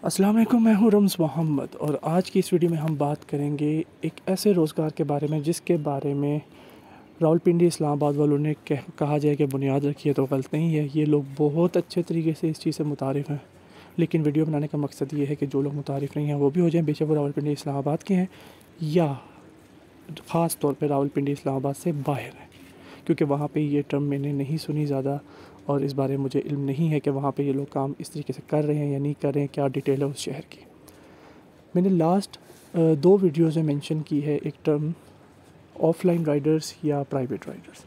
अस्सलाम वालेकुम, मैं हूँ रम्ज़ मोहम्मद और आज की इस वीडियो में हम बात करेंगे एक ऐसे रोज़गार के बारे में जिसके बारे में रावलपिंडी इस्लामाबाद वालों ने कहा जाए कि बुनियाद रखी है तो गलत नहीं है। ये लोग बहुत अच्छे तरीके से इस चीज़ से मुतारिफ़ हैं, लेकिन वीडियो बनाने का मकसद ये है कि जो लोग मुतारिफ़ नहीं हैं वो भी हो जाएं, बेशक वो रावलपिंडी इस्लामाबाद के हैं या ख़ास तौर पे रावलपिंडी इस्लामाबाद से बाहर हैं, क्योंकि वहाँ पे ये टर्म मैंने नहीं सुनी ज़्यादा और इस बारे में मुझे इल्म नहीं है कि वहाँ पे ये लोग काम इस तरीके से कर रहे हैं या नहीं कर रहे हैं, क्या डिटेल है उस शहर की। मैंने लास्ट 2 वीडियोज़ में मेंशन की है एक टर्म ऑफ़लाइन राइडर्स या प्राइवेट राइडर्स।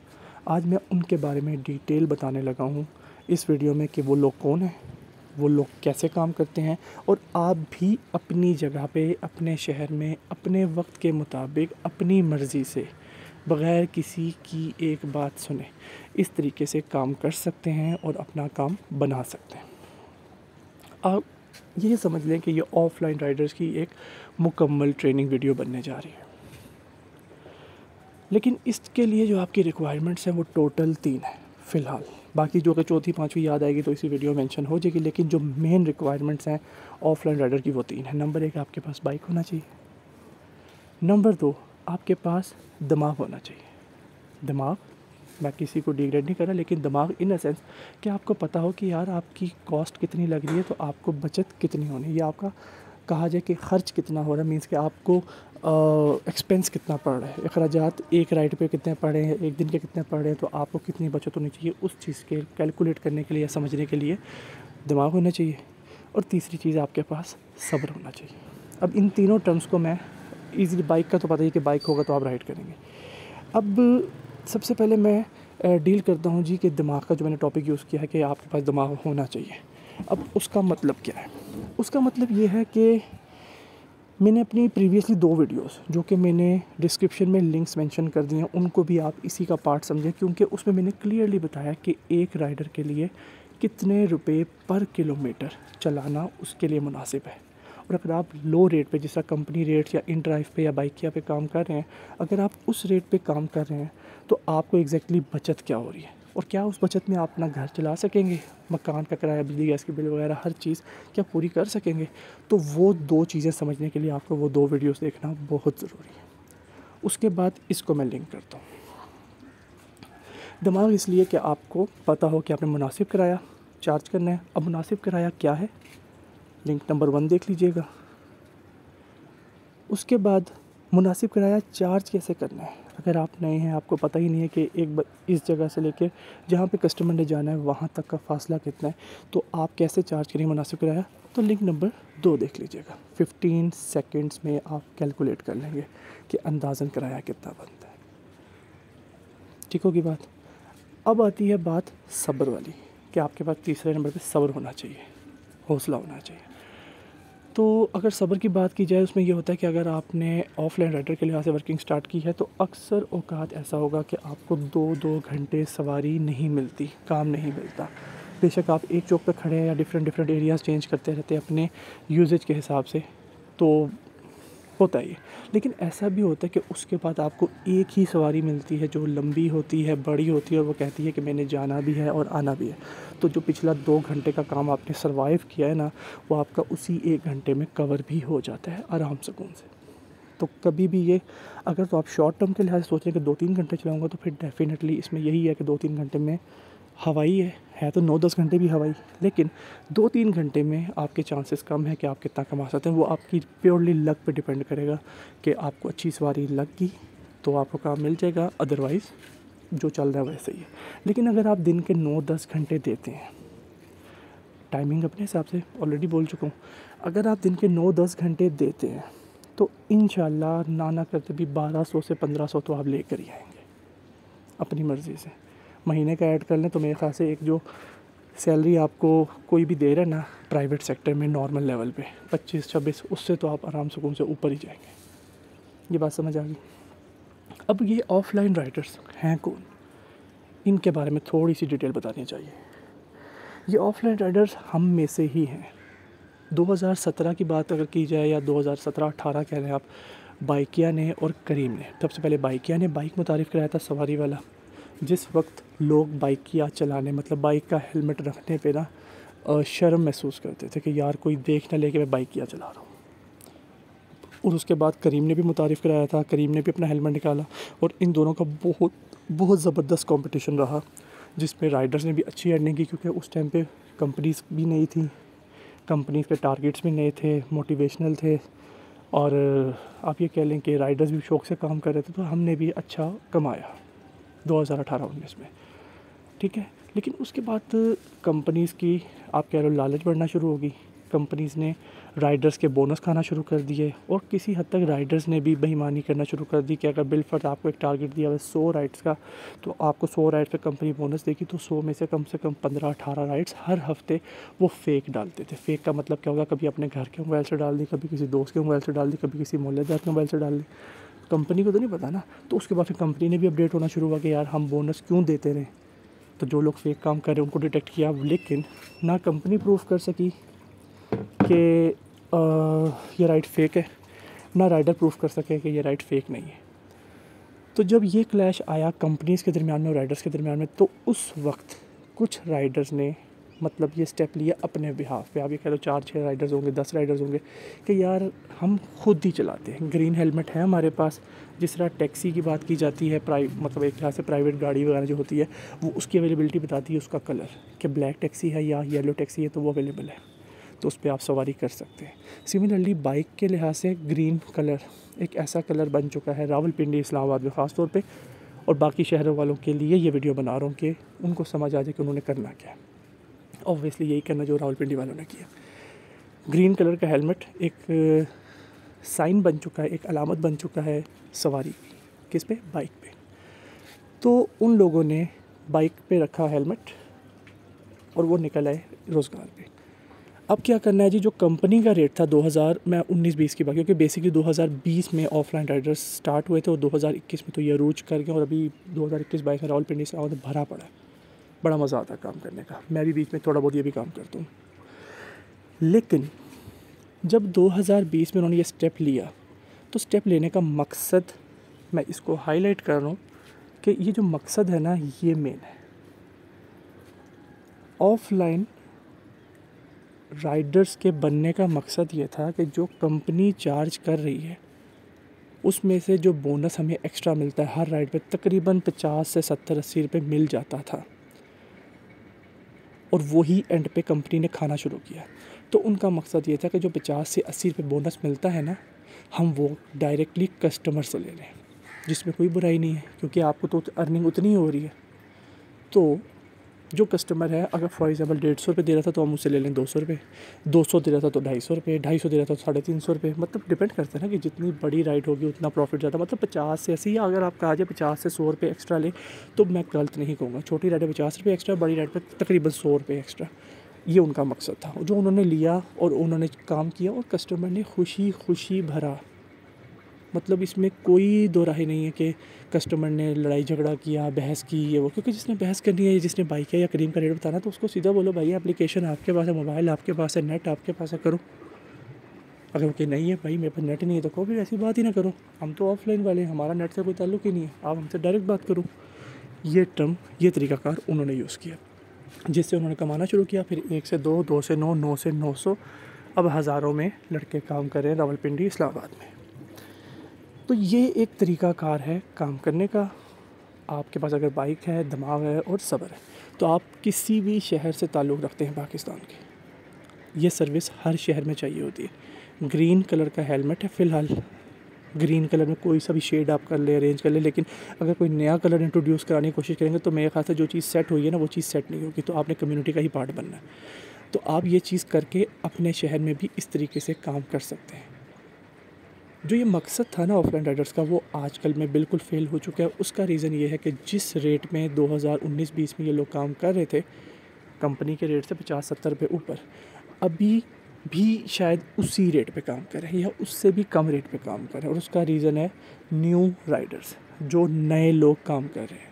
आज मैं उनके बारे में डिटेल बताने लगा हूँ इस वीडियो में कि वो लोग कौन हैं, वो लोग कैसे काम करते हैं और आप भी अपनी जगह पे अपने शहर में अपने वक्त के मुताबिक अपनी मर्ज़ी से बग़ैर किसी की एक बात सुने इस तरीके से काम कर सकते हैं और अपना काम बना सकते हैं। आप ये समझ लें कि ये ऑफ़लाइन राइडर्स की एक मुकम्मल ट्रेनिंग वीडियो बनने जा रही है, लेकिन इसके लिए जो आपकी रिक्वायरमेंट्स हैं वो टोटल 3 है फ़िलहाल। बाकी जो कि चौथी पाँचवीं याद आएगी तो इसी वीडियो में मेंशन हो जाएगी, लेकिन जो मेन रिक्वायरमेंट्स हैं ऑफ़लाइन राइडर की वो 3 है। नंबर 1, आपके पास बाइक होना चाहिए। नंबर 2, आपके पास दिमाग होना चाहिए। दिमाग, मैं किसी को डिग्रेड नहीं कर रहा, लेकिन दिमाग इन अ सेंस कि आपको पता हो कि यार आपकी कॉस्ट कितनी लग रही है तो आपको बचत कितनी होनी है, या आपका कहा जाए कि ख़र्च कितना हो रहा है, मीन्स कि आपको एक्सपेंस कितना पड़ रहा है, अखराजात एक राइड पे कितने पड़े हैं, एक दिन के कितने पड़ रहे हैं, तो आपको कितनी बचत होनी चाहिए, उस चीज़ के कैलकुलेट करने के लिए या समझने के लिए दिमाग होना चाहिए। और तीसरी चीज़, आपके पास सब्र होना चाहिए। अब इन तीनों टर्म्स को मैं ईज़िली, बाइक का तो पता ही कि बाइक होगा तो आप राइड करेंगे। अब सबसे पहले मैं डील करता हूँ जी कि दिमाग का जो मैंने टॉपिक यूज़ किया है कि आपके पास दिमाग होना चाहिए। अब उसका मतलब क्या है? उसका मतलब ये है कि मैंने अपनी प्रीवियसली 2 वीडियोस जो कि मैंने डिस्क्रिप्शन में लिंक्स मेंशन कर दिए हैं, उनको भी आप इसी का पार्ट समझें, क्योंकि उसमें मैंने क्लियरली बताया कि एक राइडर के लिए कितने रुपए पर किलोमीटर चलाना उसके लिए मुनासिब है। और अगर आप लो रेट पे, जैसा कंपनी रेट या इन ड्राइव पे या बाइकिया पे काम कर रहे हैं, अगर आप उस रेट पे काम कर रहे हैं तो आपको एग्जैक्टली बचत क्या हो रही है और क्या उस बचत में आप अपना घर चला सकेंगे, मकान का किराया, बिजली गैस की बिल वगैरह हर चीज़ क्या पूरी कर सकेंगे। तो वो 2 चीज़ें समझने के लिए आपको वो 2 वीडियोस देखना बहुत ज़रूरी है। उसके बाद इसको मैं लिंक करता हूँ। दिमाग इसलिए कि आपको पता हो कि आपने मुनासिब किराया चार्ज करना है। अब मुनासिब किराया क्या है, लिंक नंबर 1 देख लीजिएगा। उसके बाद मुनासिब किराया चार्ज कैसे करना है। अगर आप नए हैं, आपको पता ही नहीं है कि इस जगह से लेकर जहाँ पे कस्टमर ने जाना है वहाँ तक का फ़ासला कितना है, तो आप कैसे चार्ज करेंगे मुनासिब किराया, तो लिंक नंबर 2 देख लीजिएगा। 15 सेकंड्स में आप कैलकुलेट कर लेंगे कि अंदाज़न किराया कितना बनता है। ठीक होगी बात। अब आती है बात सब्र वाली कि आपके पास तीसरे नंबर पे सब्र होना चाहिए, हौसला होना चाहिए। तो अगर सब्र की बात की जाए, उसमें ये होता है कि अगर आपने ऑफ़लाइन राइडर के लिहाज से वर्किंग स्टार्ट की है तो अक्सर औकात ऐसा होगा कि आपको 2-2 घंटे सवारी नहीं मिलती, काम नहीं मिलता। बेशक आप एक चौक पे खड़े हैं या डिफरेंट एरियाज़ चेंज करते रहते हैं अपने यूजेज के हिसाब से, तो होता ही है। लेकिन ऐसा भी होता है कि उसके बाद आपको एक ही सवारी मिलती है जो लंबी होती है, बड़ी होती है, और वो कहती है कि मैंने जाना भी है और आना भी है। तो जो पिछला 2 घंटे का काम आपने सर्वाइव किया है ना, वो आपका उसी 1 घंटे में कवर भी हो जाता है आराम सुकून से। तो कभी भी ये, अगर तो आप शॉर्ट टर्म के लिहाज से सोच रहे हैं कि 2-3 घंटे चलाऊँगा, तो फिर डेफ़िनेटली इसमें यही है कि 2-3 घंटे में हवाई है तो 9-10 घंटे भी हवाई, लेकिन 2-3 घंटे में आपके चांसेस कम है कि आप कितना कमा सकते हैं। वो आपकी प्योरली लक पे डिपेंड करेगा कि आपको अच्छी सवारी लग गई तो आपको काम मिल जाएगा, अदरवाइज़ जो चल रहा है वैसे ही है। लेकिन अगर आप दिन के 9-10 घंटे देते हैं, टाइमिंग अपने हिसाब से ऑलरेडी बोल चुका हूँ, अगर आप दिन के 9-10 घंटे देते हैं तो इंशाल्लाह ना करते भी 1200 से 1500 तो आप लेकर ही आएंगे अपनी मर्ज़ी से। महीने का ऐड कर लें तो मेरे ख्याल से एक जो सैलरी आपको कोई भी दे रहा है ना प्राइवेट सेक्टर में नॉर्मल लेवल पे 25-26, उससे तो आप आराम सुकून से ऊपर ही जाएंगे। ये बात समझ आ गई। अब ये ऑफ़लाइन राइडर्स हैं कौन, इनके बारे में थोड़ी सी डिटेल बतानी चाहिए। ये ऑफ़लाइन राइडर्स हम में से ही हैं। 2017 की बात अगर की जाए या 2017-18 कह रहे हैं आप, बाइकिया ने और करीम ने, सबसे पहले बाइकिया ने बाइक मुतारिफ़ कराया था सवारी वाला। जिस वक्त लोग बाइकिया चलाने, मतलब बाइक का हेलमेट रखने पे ना शर्म महसूस करते थे कि यार कोई देख ना ले कि मैं बाइक क्या चला रहा हूँ। और उसके बाद करीम ने भी मुतारिफ़ कराया था, करीम ने भी अपना हेलमेट निकाला और इन दोनों का बहुत बहुत ज़बरदस्त कंपटीशन रहा, जिसमें राइडर्स ने भी अच्छी अर्निंग की, क्योंकि उस टाइम पे कंपनीज़ भी नई थी, कंपनीज़ के टारगेट्स भी नए थे, मोटिवेशनल थे, और आप ये कह लें कि राइडर्स भी शौक़ से काम कर रहे थे। तो हमने भी अच्छा कमाया 2018-19 में, ठीक है। लेकिन उसके बाद कंपनीज़ की आप कह रहे हो लालच बढ़ना शुरू होगी, कंपनीज़ ने राइडर्स के बोनस खाना शुरू कर दिए, और किसी हद तक राइडर्स ने भी बेईमानी करना शुरू कर दी कि अगर बिलफर्ज आपको एक टारगेट दिया हुआ है 100 राइड्स का, तो आपको 100 राइड्स पे कंपनी बोनस देगी, तो 100 में से कम 15-18 राइड्स हर हफ्ते वो फेक डालते थे। फेक का मतलब क्या होगा, कभी अपने घर के मोबाइल से डाल दी, कभी किसी दोस्त के मोबाइल से डाल दी, कभी किसी मोहल्लेदार के मोबाइल से डाल दी, कंपनी को तो नहीं पता ना। तो उसके बाद फिर कंपनी ने भी अपडेट होना शुरू हुआ कि यार हम बोनस क्यों देते रहे। तो जो लोग फेक काम कर रहे हैं उनको डिटेक्ट किया, लेकिन ना कंपनी प्रूफ कर सकी कि ये राइड फेक है, ना राइडर प्रूफ कर सके कि ये राइड फेक नहीं है। तो जब ये क्लैश आया कंपनीज़ के दरमियान में और राइडर्स के दरमियान में, तो उस वक्त कुछ राइडर्स ने मतलब ये स्टेप लिया अपने बिहाफ पे। आप ये कह लो 4-6 राइडर्स होंगे, 10 राइडर्स होंगे कि यार हम खुद ही चलाते हैं, ग्रीन हेलमेट है हमारे पास। जिस तरह टैक्सी की बात की जाती है, मतलब एक तरह से प्राइवेट गाड़ी वगैरह जो होती है, वो उसकी अवेलेबिलिटी बताती है, उसका कलर कि ब्लैक टैक्सी है या येलो टैक्सी है, तो वो अवेलेबल है, तो उस पर आप सवारी कर सकते हैं। सिमिलरली बाइक के लिहाज से ग्रीन कलर एक ऐसा कलर बन चुका है रावलपिंडी, इस्लामाबाद में ख़ास तौर पे, और बाकी शहरों वालों के लिए ये वीडियो बना रहा हूँ कि उनको समझ आ जाए कि उन्होंने करना क्या है। ऑब्वियसली यही करना जो रावलपिंडी वालों ने किया। ग्रीन कलर का हेलमेट एक साइन बन चुका है, एक अलामत बन चुका है सवारी की। किस पे? बाइक पे। तो उन लोगों ने बाइक पे रखा हेलमेट और वो निकल आए रोज़गार पे। अब क्या करना है जी, जो कंपनी का रेट था 2000, मैं 19-20 की बात, क्योंकि बेसिकली 2020 में ऑफलाइन राइडर्स स्टार्ट हुए थे और 2021 में तो ये अरूज कर गए, और अभी 2021-22 में रावलपिंडी से भरा पड़ा है। बड़ा मज़ा आता है काम करने का, मैं भी बीच में थोड़ा बहुत ये भी काम करता हूँ। लेकिन जब 2020 में उन्होंने ये स्टेप लिया, तो स्टेप लेने का मकसद, मैं इसको हाईलाइट कर रहा हूँ कि ये जो मकसद है ना, ये मेन है। ऑफलाइन राइडर्स के बनने का मकसद ये था कि जो कंपनी चार्ज कर रही है उसमें से जो बोनस हमें एक्स्ट्रा मिलता है हर राइड पे, तकरीबन 50 से 70-80 रुपये मिल जाता था, और वही एंड पे कंपनी ने खाना शुरू किया। तो उनका मकसद ये था कि जो 50 से 80 रुपये बोनस मिलता है ना, हम वो डायरेक्टली कस्टमर से ले लें, जिसमें कोई बुराई नहीं है, क्योंकि आपको तो अर्निंग उतनी ही हो रही है। तो जो कस्टमर है, अगर फॉर एग्जांपल 150 रुपये दे रहा था, तो हम उससे ले लें 200 रुपये, 200 दे रहा था तो 250 रुपये, 250 दे रहा था तो 350 रुपये। मतलब डिपेंड करता है ना कि जितनी बड़ी राइड होगी उतना प्रॉफिट ज़्यादा। मतलब 50 से 80, या अगर आप कहा जाए 50 से 100 रुपये एक्स्ट्रा ले, तो मैं गलत नहीं कहूँगा। छोटी राइड पे 50 रुपये एक्स्ट्रा, बड़ी राइड पर तकरीबन 100 रुपये एक्स्ट्रा। ये उनका मकसद था जो उन्होंने लिया, और उन्होंने काम किया, और कस्टमर ने खुशी खुशी भरा। मतलब इसमें कोई दो राय नहीं है कि कस्टमर ने लड़ाई झगड़ा किया, बहस की, ये वो, क्योंकि जिसने बहस करनी है, जिसने बाइक है या क्रीम का रेट बताना, तो उसको सीधा बोलो भाई एप्लीकेशन आपके पास है, मोबाइल आपके पास है, नेट आपके पास है, करो। अगर कि नहीं है भाई मेरे पास नेट नहीं है, तो को भी ऐसी बात ही ना करो, हम तो ऑफलाइन वाले हैं, हमारा नेट से कोई ताल्लुक ही नहीं है, आप हमसे डायरेक्ट बात करो। ये टर्म, ये तरीक़ाकार उन्होंने यूज़ किया, जिससे उन्होंने कमाना शुरू किया। फिर 1 से 2, 2 से 9, 9 से 900, अब हज़ारों में लड़के काम कर रहे हैं रावलपिंडी, इस्लामाबाद में। तो ये एक तरीक़ाकार है काम करने का। आपके पास अगर बाइक है, दिमाग है और सब्र है, तो आप किसी भी शहर से ताल्लुक़ रखते हैं पाकिस्तान के, ये सर्विस हर शहर में चाहिए होती है। ग्रीन कलर का हेलमेट है फ़िलहाल, ग्रीन कलर में कोई सा भी शेड आप कर ले, अरेंज कर ले, लेकिन अगर कोई नया कलर इंट्रोड्यूस कराने की कोशिश करेंगे, तो मेरे ख्याल से जो चीज़ सेट हुई है ना, वो चीज़ सेट नहीं होगी। तो आपने कम्युनिटी का ही पार्ट बनना है। तो आप ये चीज़ करके अपने शहर में भी इस तरीके से काम कर सकते हैं। जो ये मकसद था ना ऑफलाइन राइडर्स का, वो आजकल में बिल्कुल फेल हो चुका है। उसका रीज़न ये है कि जिस रेट में 2019-20 में ये लोग काम कर रहे थे, कंपनी के रेट से 50-70 रुपये ऊपर, अभी भी शायद उसी रेट पे काम कर रहे हैं या उससे भी कम रेट पे काम कर रहे हैं। और उसका रीज़न है न्यू राइडर्स, जो नए लोग काम कर रहे हैं,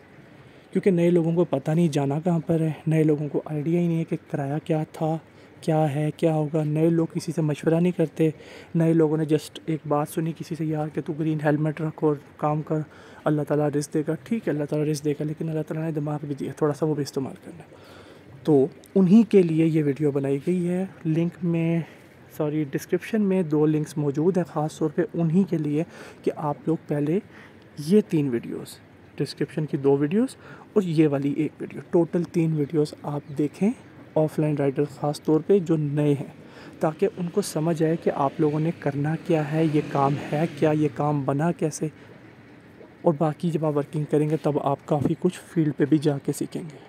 क्योंकि नए लोगों को पता नहीं जाना कहाँ पर है, नए लोगों को आइडिया ही नहीं है कि किराया क्या था, क्या है, क्या होगा। नए लोग किसी से मशवरा नहीं करते। नए लोगों ने जस्ट एक बात सुनी किसी से, यार कि तू ग्रीन हेलमेट रख और काम कर, अल्लाह ताला रिस्क देगा। ठीक है, अल्लाह ताला रिस्क देगा, लेकिन अल्लाह ताला ने दिमाग भी दिया, थोड़ा सा वो भी इस्तेमाल करना है। तो उन्हीं के लिए ये वीडियो बनाई गई है। डिस्क्रिप्शन में 2 लिंक्स मौजूद हैं ख़ास तौर पे उन्हीं के लिए कि आप लोग पहले ये 3 वीडियोस, डिस्क्रिप्शन की 2 वीडियोस और ये वाली 1 वीडियो, टोटल 3 वीडियोस आप देखें ऑफ़लाइन राइडर ख़ास तौर पे जो नए हैं, ताकि उनको समझ आए कि आप लोगों ने करना क्या है, ये काम है क्या, ये काम बना कैसे, और बाकी जब आप वर्किंग करेंगे तब आप काफ़ी कुछ फील्ड पे भी जाके सीखेंगे।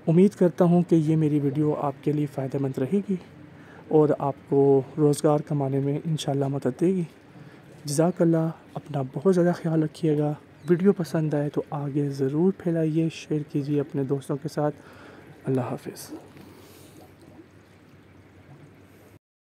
उम्मीद करता हूँ कि ये मेरी वीडियो आपके लिए फ़ायदेमंद रहेगी और आपको रोज़गार कमाने में इंशाल्लाह मदद देगी। जज़ाकल्लाह, अपना बहुत ज़्यादा ख्याल रखिएगा। वीडियो पसंद आए तो आगे ज़रूर फैलाइए, शेयर कीजिए अपने दोस्तों के साथ। अल्लाह हाफ़िज़।